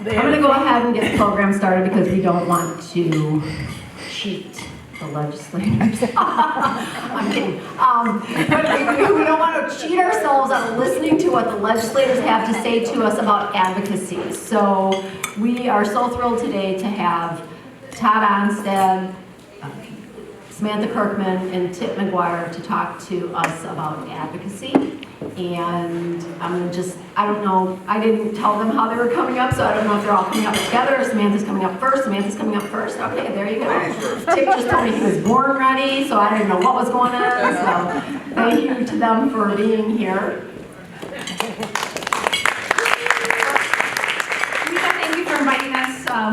I'm going to go ahead and get the program started because we don't want to cheat the legislators. I'm kidding. But we don't want to cheat ourselves out of listening to what the legislators have to say to us about advocacy. So we are so thrilled today to have Todd Ohnstad, Samantha Kerkman, and McGuire to talk to us about advocacy. And I'm going to just, I don't know, I didn't tell them how they were coming up, so I don't know if they're all coming up together or Samantha's coming up first. Samantha's coming up first. Okay, there you go. Tick just told me he was born ready, so I didn't know what was going on. So thank you to them for being here. Thank you for inviting us.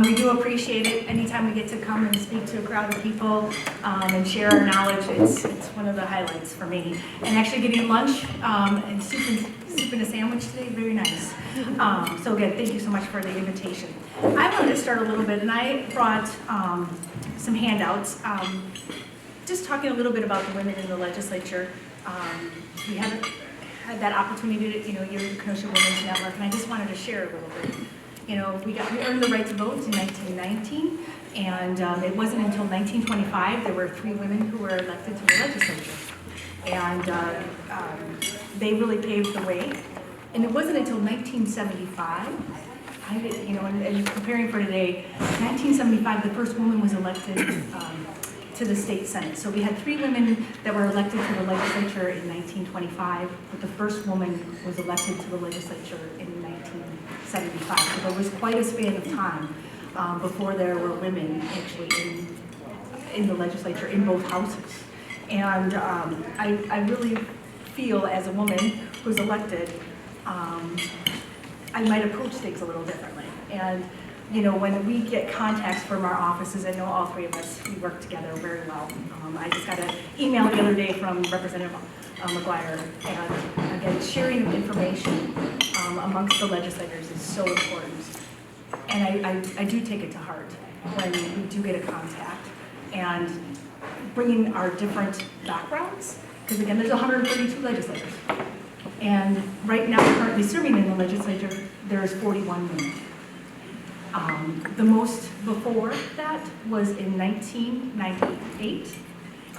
We do appreciate it. Anytime we get to come and speak to a crowd of people and share our knowledge, it's one of the highlights for me. And actually getting lunch and soup and a sandwich today, very nice. So again, thank you so much for the invitation. I wanted to start a little bit, and I brought some handouts, just talking a little bit about the women in the legislature. We haven't had that opportunity to, you're the Kenosha Women's Network, and I just wanted to share a little bit. We earned the right to vote in 1919, and it wasn't until 1925 there were 3 women who were elected to the legislature, and they really paved the way. And it wasn't until 1975, and comparing for today, 1975 the first woman was elected to the state senate. So we had 3 women that were elected to the legislature in 1925, but the first woman was elected to the legislature in 1975. So there was quite a span of time before there were women actually in the legislature in both houses. And I really feel as a woman who's elected, I might approach things a little differently. And when we get contacts from our offices, I know all 3 of us, we work together very well. I just got an email the other day from Representative McGuire, and again, sharing of information amongst the legislators is so important. And I do take it to heart when we do get a contact, and bringing our different backgrounds, because again, there's 132 legislators. And right now, currently serving in the legislature, there's 41 women. The most before that was in 1998,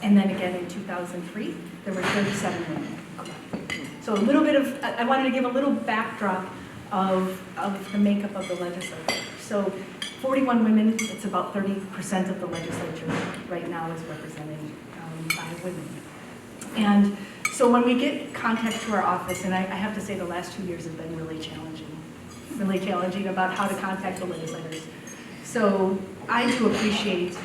and then again in 2003, there were 37 women. So a little bit of, I wanted to give a little backdrop of the makeup of the legislature. So 41 women, it's about 30% of the legislature right now is represented by women. And so when we get contact to our office, and I have to say the last 2 years have been really challenging about how to contact the legislators. So I do appreciate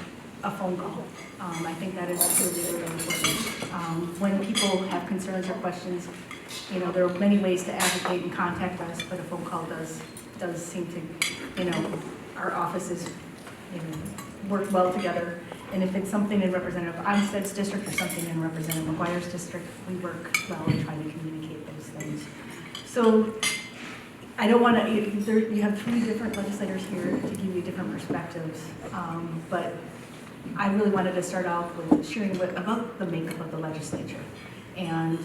a phone call. I think that is really, really important. When people have concerns or questions, there are many ways to advocate and contact us, but a phone call does seem to, our offices, work well together. And if it's something in Representative Ohnstad's district or something in Representative McGuire's district, we work well in trying to communicate those things. So I don't want to, you have 3 different legislators here to give you different perspectives, but I really wanted to start off with sharing about the makeup of the legislature. And,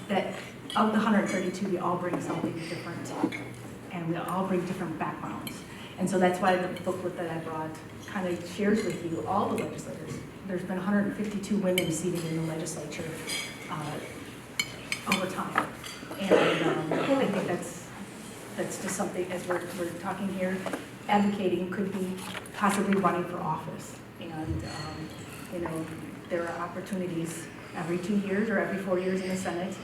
that of the 132, we all bring something different, and we all bring different backgrounds. And so that's why the booklet that I brought kind of shares with you all the legislators. There's been 152 women seated in the legislature over time. And I think that's just something, as we're talking here, advocating could be possibly running for office. And, there are opportunities every 2 years or every 4 years in the Senate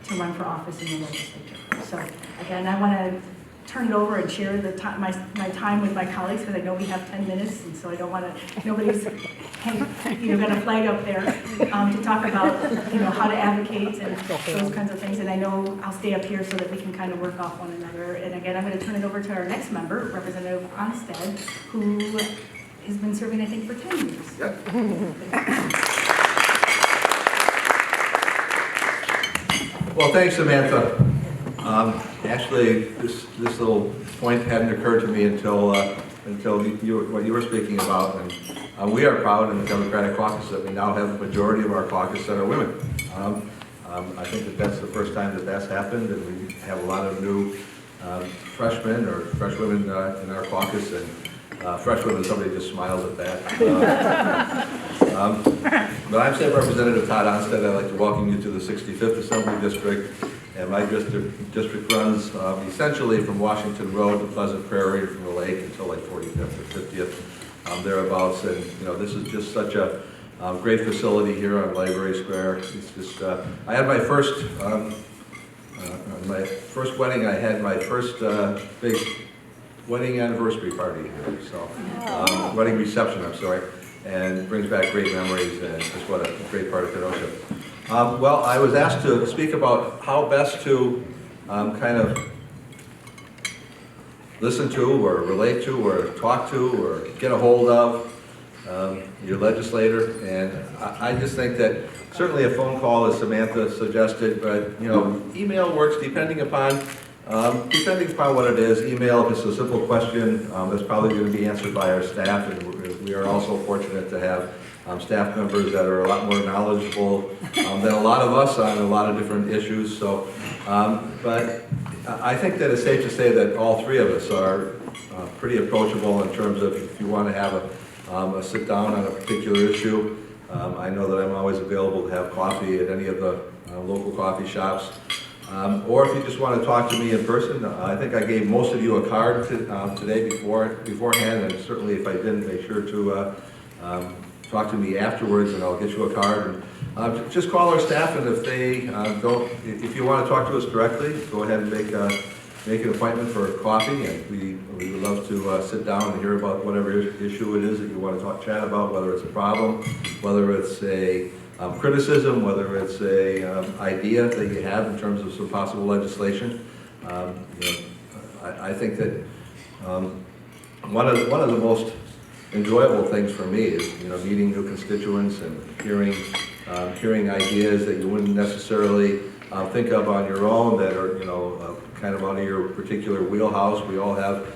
to run for office in the legislature. So again, I want to turn it over and share my time with my colleagues, because I know we have 10 minutes, and so I don't want to, nobody's got a flag up there to talk about how to advocate and those kinds of things. And I know I'll stay up here so that we can kind of work off one another. And again, I'm going to turn it over to our next member, Representative Ohnstad, who has been serving, I think, for 10 years. Yep. Well, thanks, Samantha. Actually, this little point hadn't occurred to me until what you were speaking about. And we are proud in the Democratic Caucus that we now have a majority of our caucus that are women. I think that's the first time that's happened, and we have a lot of new freshmen or freshwomen in our caucus, and freshwomen, somebody just smiled at that. But I'm State Representative Todd Ohnstad. I'd like to welcome you to the 65th Assembly District. And my district runs essentially from Washington Road to Pleasant Prairie, from the lake until like 45th or 50th, thereabouts. And this is just such a great facility here on Library Square. It's just, I had my first wedding. I had my first big wedding anniversary party here. So, wedding reception, I'm sorry. And it brings back great memories, and just what a great part of Kenosha. Well, I was asked to speak about how best to kind of listen to or relate to or talk to or get a hold of your legislator. And I just think that certainly a phone call, as Samantha suggested, but email works depending upon what it is. Email, if it's a simple question, that's probably going to be answered by our staff, and we are also fortunate to have staff members that are a lot more knowledgeable than a lot of us on a lot of different issues. So, but I think that it's safe to say that all three of us are pretty approachable in terms of if you want to have a sit down on a particular issue. I know that I'm always available to have coffee at any of the local coffee shops. Or if you just want to talk to me in person, I think I gave most of you a card today beforehand, and certainly if I didn't, make sure to talk to me afterwards, and I'll get you a card. And just call our staff, and if they if you want to talk to us directly, go ahead and make an appointment for coffee, and we would love to sit down and hear about whatever issue it is that you want to chat about, whether it's a problem, whether it's a criticism, whether it's a idea that you have in terms of some possible legislation. I think that one of the most enjoyable things for me is meeting new constituents and hearing ideas that you wouldn't necessarily think of on your own, that are kind of out of your particular wheelhouse. We all have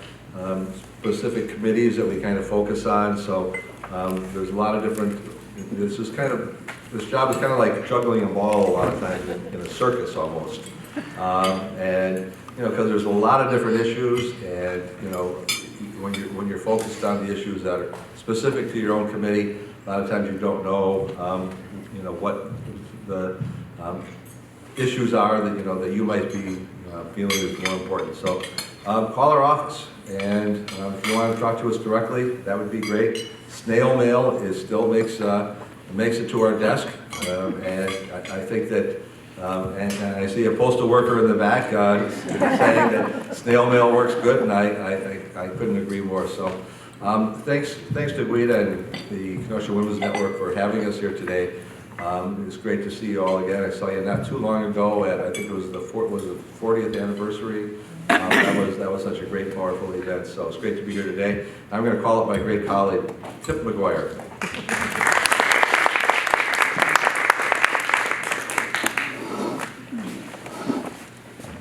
specific committees that we kind of focus on, so there's a lot of different. This job is kind of like juggling a ball a lot of times in a circus almost, and because there's a lot of different issues, and when you're focused on the issues that are specific to your own committee, a lot of times you don't know what the issues are that you might be feeling is more important. So call our office, and if you want to talk to us directly, that would be great. Snail mail still makes it to our desk, and I think that, and I see a postal worker in the back saying that snail mail works good, and I couldn't agree more. So thanks to Guida and the Kenosha Women's Network for having us here today. It's great to see you all again. I saw you not too long ago at, I think it was the 40th anniversary. That was such a great, powerful event. So it's great to be here today. I'm going to call up my great colleague, McGuire.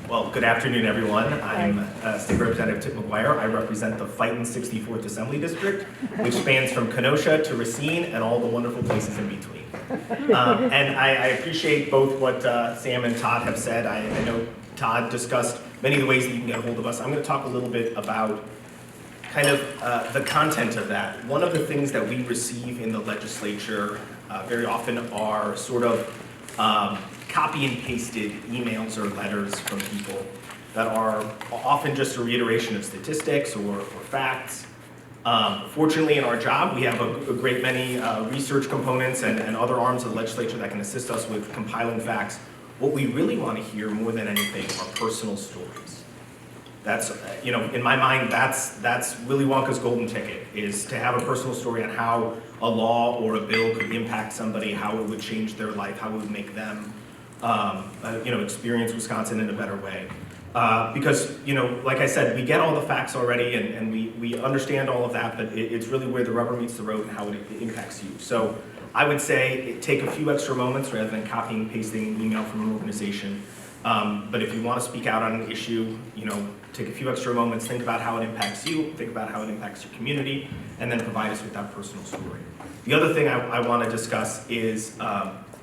Well, good afternoon, everyone. I'm State Representative McGuire. I represent the Fightin' 64th Assembly District, which spans from Kenosha to Racine and all the wonderful places in between. And I appreciate both what Sam and Todd have said. I know Todd discussed many of the ways that you can get a hold of us. I'm going to talk a little bit about kind of the content of that. One of the things that we receive in the legislature very often are sort of copy and pasted emails or letters from people that are often just a reiteration of statistics or facts. Fortunately, in our job, we have a great many research components and other arms of the legislature that can assist us with compiling facts. What we really want to hear more than anything are personal stories. That's, in my mind, that's Willy Wonka's golden ticket, is to have a personal story on how a law or a bill could impact somebody, how it would change their life, how it would make them, experience Wisconsin in a better way. Because, like I said, we get all the facts already, and we understand all of that, but it's really where the rubber meets the road and how it impacts you. So I would say take a few extra moments rather than copying and pasting an email from an organization. But if you want to speak out on an issue, take a few extra moments, think about how it impacts you, think about how it impacts your community, and then provide us with that personal story. The other thing I want to discuss is,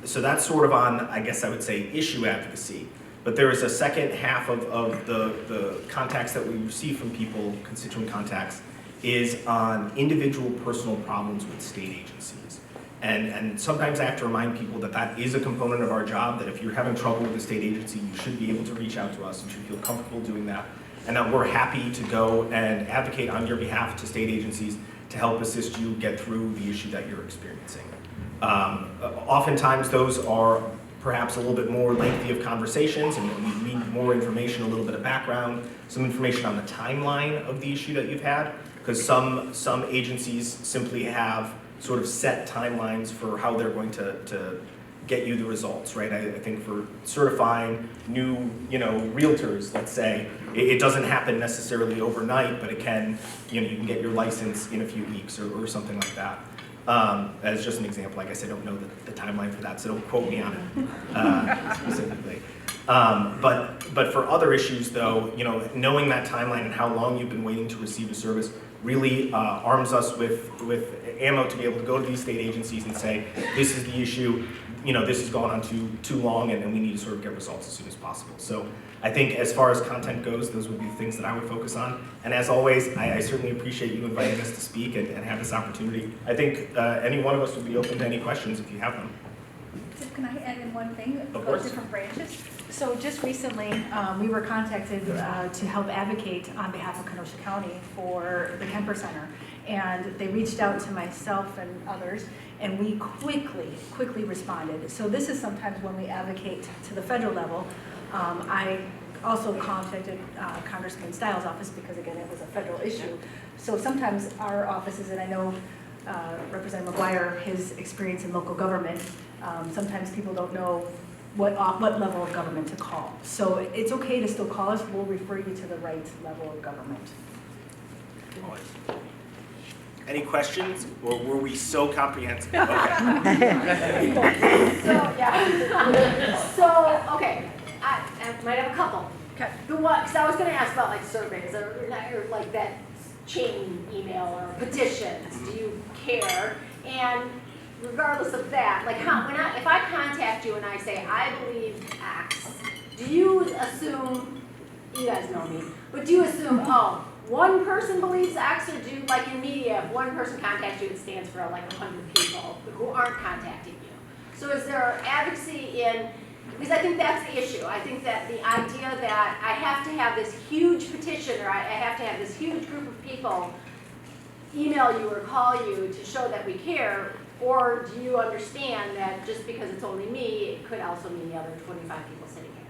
so that's sort of on, I guess I would say, issue advocacy. But there is a second half of the contacts that we receive from people, constituent contacts, is on individual personal problems with state agencies. And sometimes I have to remind people that that is a component of our job, that if you're having trouble with a state agency, you should be able to reach out to us. You should feel comfortable doing that. And that we're happy to go and advocate on your behalf to state agencies to help assist you get through the issue that you're experiencing. Oftentimes those are perhaps a little bit more lengthy of conversations, and we need more information, a little bit of background, some information on the timeline of the issue that you've had, because some agencies simply have sort of set timelines for how they're going to get you the results, right? I think for certifying new, realtors, let's say, it doesn't happen necessarily overnight, but it can, you can get your license in a few weeks or something like that. As just an example, I guess I don't know the timeline for that, so don't quote me on it specifically. But for other issues though, knowing that timeline and how long you've been waiting to receive a service really arms us with ammo to be able to go to these state agencies and say, this is the issue, this has gone on too long, and we need to sort of get results as soon as possible. So I think as far as content goes, those would be things that I would focus on. And as always, I certainly appreciate you inviting us to speak and have this opportunity. I think any one of us would be open to any questions if you have them. So can I add in one thing Of about course. different branches? So just recently, we were contacted to help advocate on behalf of Kenosha County for the Kemper Center. And they reached out to myself and others, and we quickly responded. So this is sometimes when we advocate to the federal level. I also contacted Congressman Stiles' office because, again, it was a federal issue. So sometimes our offices, and I know Representative McGuire, his experience in local government, sometimes people don't know what level of government to call. So it's okay to still call us. We'll refer you to the right level of government. Any questions, or were we so comprehensive? Okay. Okay, I might have a couple. Okay. The one, because I was going to ask about like surveys or like that chain email or petitions. Do you care? And regardless of that, like if I contact you and I say I believe X, do you assume, you guys know me, but do you assume, oh, one person believes X, or do you, like in media, if one person contacts you, it stands for like 100 people who aren't contacting you? So is there advocacy in, because I think that's the issue. I think that the idea that I have to have this huge petition, or I have to have this huge group of people email you or call you to show that we care, or do you understand that just because it's only me, it could also mean the other 25 people sitting here?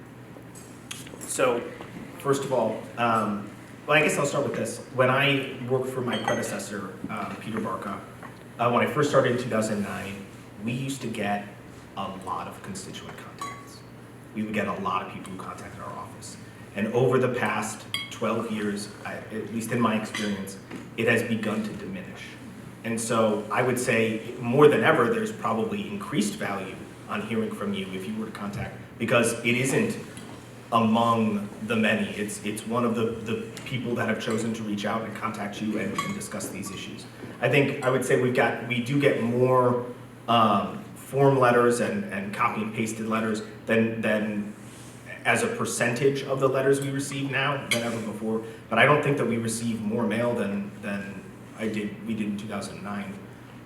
So, first of all, well, I guess I'll start with this. When I worked for my predecessor, Peter Barca, when I first started in 2009, we used to get a lot of constituent contacts. We would get a lot of people who contacted our office. And over the past 12 years, at least in my experience, it has begun to diminish. And so I would say more than ever, there's probably increased value on hearing from you if you were to contact, because it isn't among the many. It's one of the people that have chosen to reach out and contact you and discuss these issues. I think I would say we do get more form letters and copy and pasted letters than as a percentage of the letters we receive now than ever before. But I don't think that we receive more mail than we did in 2009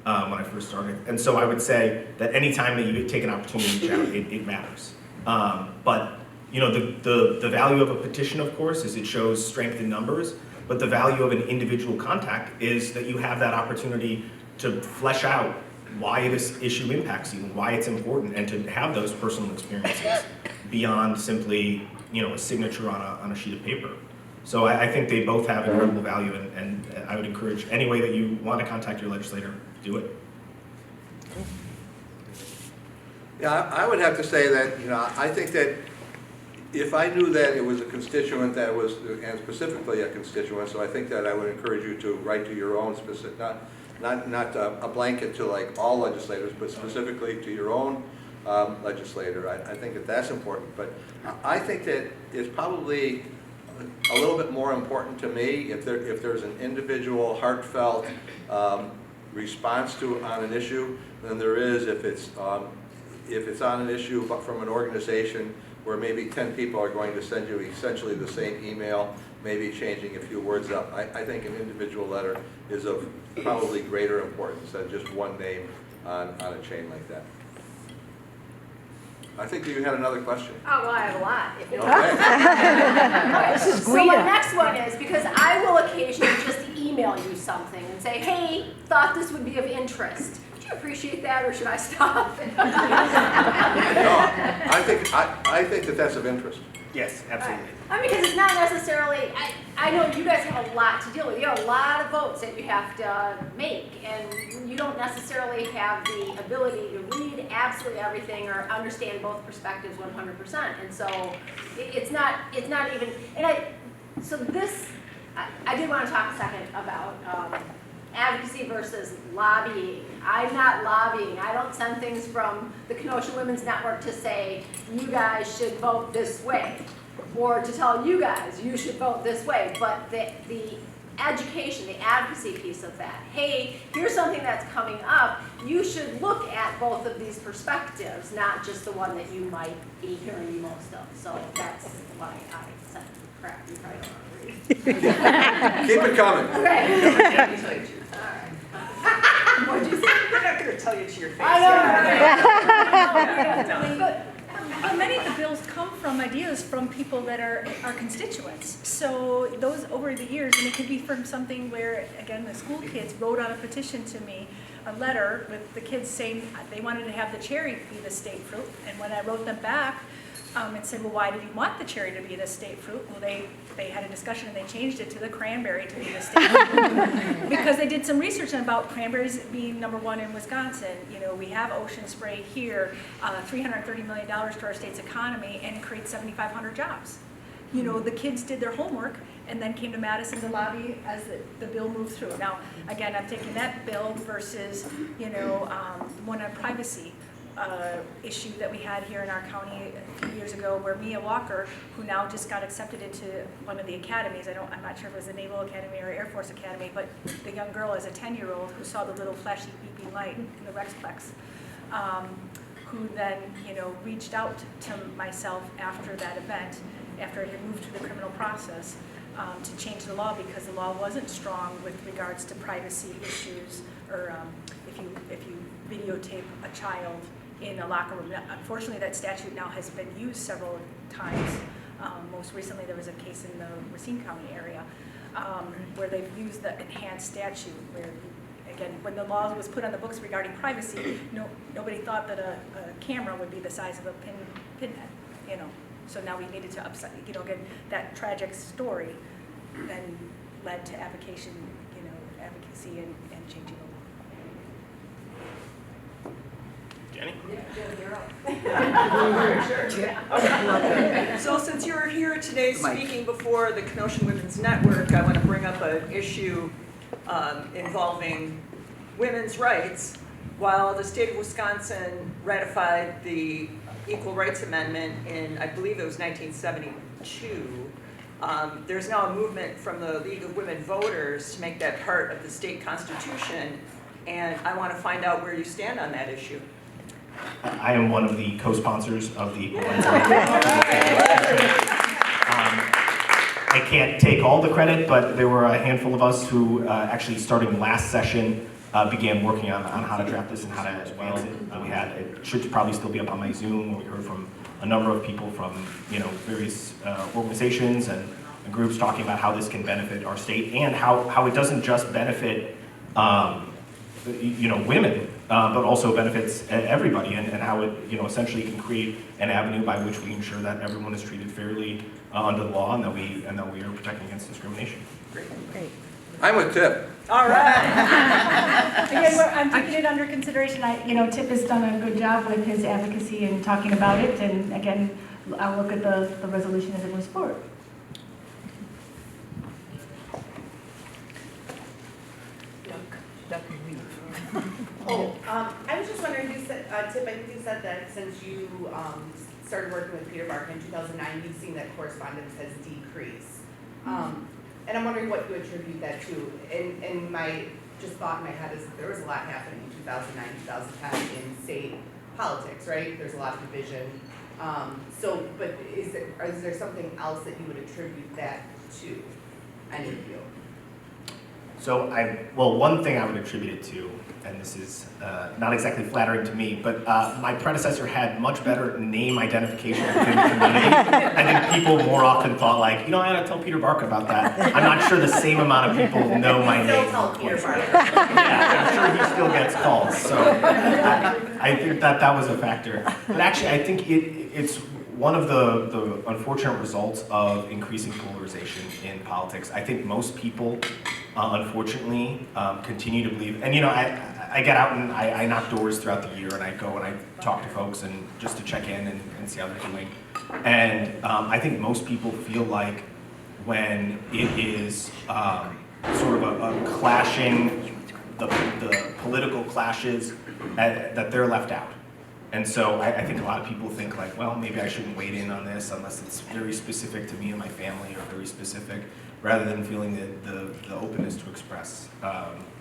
when I first started. And so I would say that any time that you take an opportunity to reach out, it matters. But the value of a petition, of course, is it shows strength in numbers, but the value of an individual contact is that you have that opportunity to flesh out why this issue impacts you, why it's important, and to have those personal experiences beyond simply, a signature on a sheet of paper. So I think they both have incredible value, and I would encourage any way that you want to contact your legislator, do it. Yeah, I would have to say that, I think that if I knew that it was a constituent that was, and specifically a constituent, so I think that I would encourage you to write to your own specific, not a blanket to like all legislators, but specifically to your own legislator. I think that that's important. But I think that it's probably a little bit more important to me if there's an individual heartfelt response on an issue than there is if it's if it's on an issue from an organization where maybe 10 people are going to send you essentially the same email, maybe changing a few words up, I think an individual letter is of probably greater importance than just one name on a chain like that. I think you had another question. Oh, well, I have a lot. If you don't Okay. So my next one is, because I will occasionally just email you something and say, hey, thought this would be of interest. Do you appreciate that, or should I stop? No, I think that that's of interest. Yes, absolutely. I mean, because it's not necessarily, I know you guys have a lot to deal with. You have a lot of votes that you have to make, and you don't necessarily have the ability to read absolutely everything or understand both perspectives 100%. And so it's not even, so this, I did want to talk a second about advocacy versus lobbying. I'm not lobbying. I don't send things from the Kenosha Women's Network to say, you guys should vote this way, or to tell you guys, you should vote this way. But the education, the advocacy piece of that, hey, here's something that's coming up, you should look at both of these perspectives, not just the one that you might be hearing the most of. So that's why I sent crap you probably don't want to read. Keep it coming. Okay. What'd you say? They're not going to tell you to your face. I know. But many of the bills come from ideas from people that are our constituents. So those over the years, and it could be from something where, again, the school kids wrote out a petition to me, a letter with the kids saying they wanted to have the cherry be the state fruit. And when I wrote them back and said, well, why did you want the cherry to be the state fruit? Well, they had a discussion and they changed it to the cranberry to be the state fruit. Because they did some research about cranberries being #1 in Wisconsin. You know, we have ocean spray here, $330 million to our state's economy, and it creates 7,500 jobs. You know, the kids did their homework and then came to Madison to lobby as the bill moved through. Now, again, I'm taking that bill versus, you know, one on privacy. Issue that we had here in our county a few years ago, where Mia Walker, who now just got accepted into one of the academies, I'm not sure if it was the Naval Academy or Air Force Academy, but the young girl is a 10-year-old who saw the little flashy beeping light in the Rexplex, who then, you know, reached out to myself after that event, after it had moved through the criminal process, to change the law because the law wasn't strong with regards to privacy issues, or if you videotape a child in a locker room. Unfortunately, that statute now has been used several times. Most recently, there was a case in the Racine County area where they've used the enhanced statute, where, again, when the law was put on the books regarding privacy, nobody thought that a camera would be the size of a pinhead, you know. So now we needed to upside, you know, again, that tragic story then led to advocacy and changing the law. Jenny? So since you're here today speaking before the Kenosha Women's Network, I want to bring up an issue involving women's rights. While the state of Wisconsin ratified the Equal Rights Amendment in, I believe it was 1972, there's now a movement from the League of Women Voters to make that part of the state constitution, and I want to find out where you stand on that issue. I am one of the co-sponsors of the Equal Rights Amendment. I can't take all the credit, but there were a handful of us who actually, starting last session, began working on how to draft this and how to advance it. It should probably still be up on my Zoom, where we heard from a number of people from, you know, various organizations and groups talking about how this can benefit our state, and how it doesn't just benefit you know, women, but also benefits everybody, and how it, you know, essentially can create an avenue by which we ensure that everyone is treated fairly under the law, and that we are protecting against discrimination. Great. I'm with Tip. All right. Again, I'm taking it under consideration. Tip has done a good job with his advocacy and talking about it, and again, I'll look at the resolution as it moves forward. I was just wondering, you said, Tip, I think you said that since you started working with Peter Barker in 2009, you've seen that correspondence has decreased. And I'm wondering what you attribute that to. And my just thought in my head is that there was a lot happening in 2009, 2010 in state politics, right? There's a lot of division. But is there something else that you would attribute that to, any of you? So one thing I would attribute it to, and this is not exactly flattering to me, but my predecessor had much better name identification within the community. I think people more often thought like, I gotta tell Peter Bark about that. I'm not sure the same amount of people know my name. Still tell Peter Bark. Yeah, I'm sure he still gets calls, so I think that was a factor. But actually, I think it's one of the unfortunate results of increasing polarization in politics. I think most people, unfortunately, continue to believe, and I get out and I knock doors throughout the year, and I go and I talk to folks and just to check in and see how they're doing. And I think most people feel like when it is sort of a clashing, the political clashes, that they're left out. And so I think a lot of people think like, well, maybe I shouldn't wade in on this unless it's very specific to me and my family, or very specific, rather than feeling the openness to express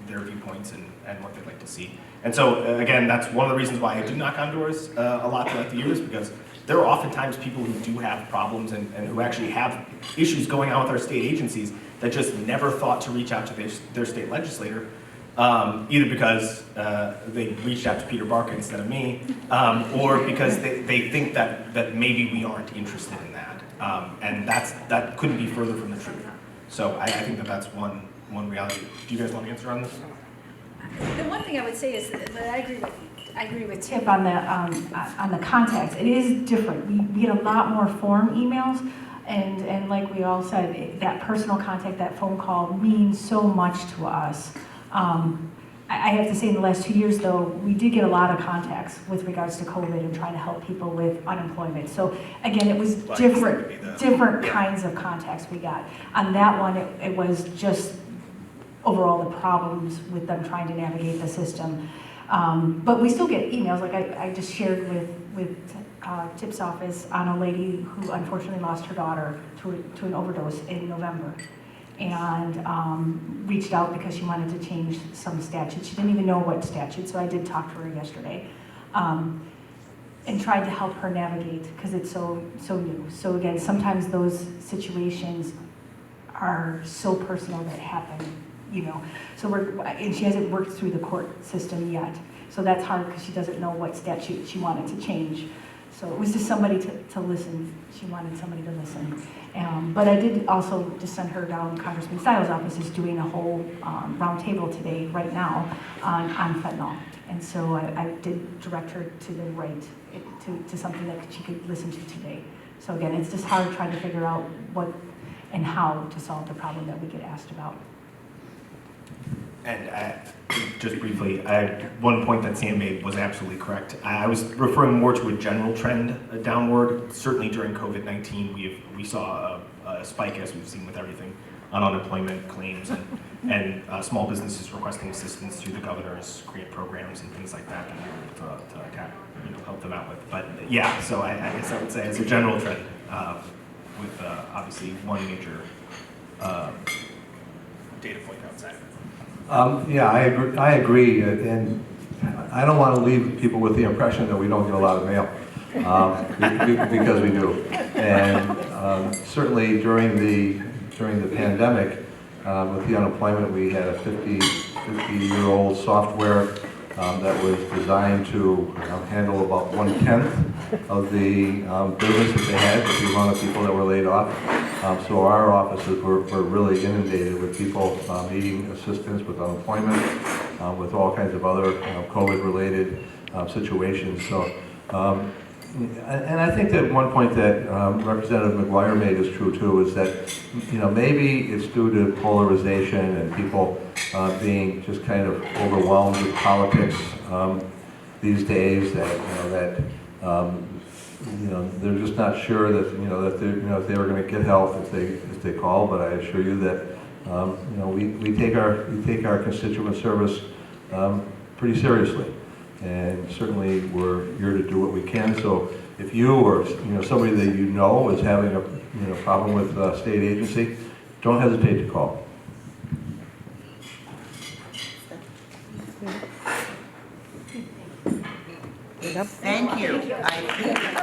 their viewpoints and what they'd like to see. And so again, that's one of the reasons why I do knock on doors a lot throughout the years, because there are oftentimes people who do have problems and who actually have issues going on with our state agencies that just never thought to reach out to their state legislator. Either because they reached out to Peter Barker instead of me, or because they think that maybe we aren't interested in that. And that couldn't be further from the truth. So I think that's one reality. Do you guys want to answer on this? The one thing I would say is that I agree with Tip Tip on the contacts. It is different. We get a lot more form emails, and like we all said, that personal contact, that phone call means so much to us. I have to say, in the last 2 years, though, we did get a lot of contacts with regards to COVID and trying to help people with unemployment. So again, it was different kinds of contacts we got. On that one, it was just overall the problems with them trying to navigate the system. But we still get emails, like I just shared with Tip's office on a lady who unfortunately lost her daughter to an overdose in November. And reached out because she wanted to change some statute. She didn't even know what statute, so I did talk to her yesterday. And tried to help her navigate, because it's so new. So again, sometimes those situations are so personal that happen, So and she hasn't worked through the court system yet. So that's hard because she doesn't know what statute she wanted to change. So it was just somebody to listen. She wanted somebody to listen. But I did also just send her down. Congressman Stiles' office is doing a whole round table today, right now, on fentanyl. And so I did direct her to the right, to something that she could listen to today. So again, it's just hard trying to figure out what and how to solve the problem that we get asked about. And just briefly, one point that Sam made was absolutely correct. I was referring more to a general trend downward. Certainly during COVID-19, we saw a spike, as we've seen with everything, on unemployment claims and small businesses requesting assistance through the governor's create programs and things like that to help them out with. But yeah, so I guess I would say as a general trend, with obviously one major data point outside of it. Yeah, I agree, and I don't want to leave people with the impression that we don't get a lot of mail, because we do. And certainly during the pandemic, with the unemployment, we had a 50-year-old software that was designed to handle about 1/10 of the business that they had, with the amount of people that were laid off. So our offices were really inundated with people needing assistance with unemployment, with all kinds of other COVID-related situations. So, and I think that one point that Representative McGuire made is true too, is that maybe it's due to polarization and people being just kind of overwhelmed with politics these days, that they're just not sure that if they were going to get help if they call. But I assure you that we take our constituent service pretty seriously, and certainly we're here to do what we can. So if you or somebody that is having a problem with a state agency, don't hesitate to call. Thank you.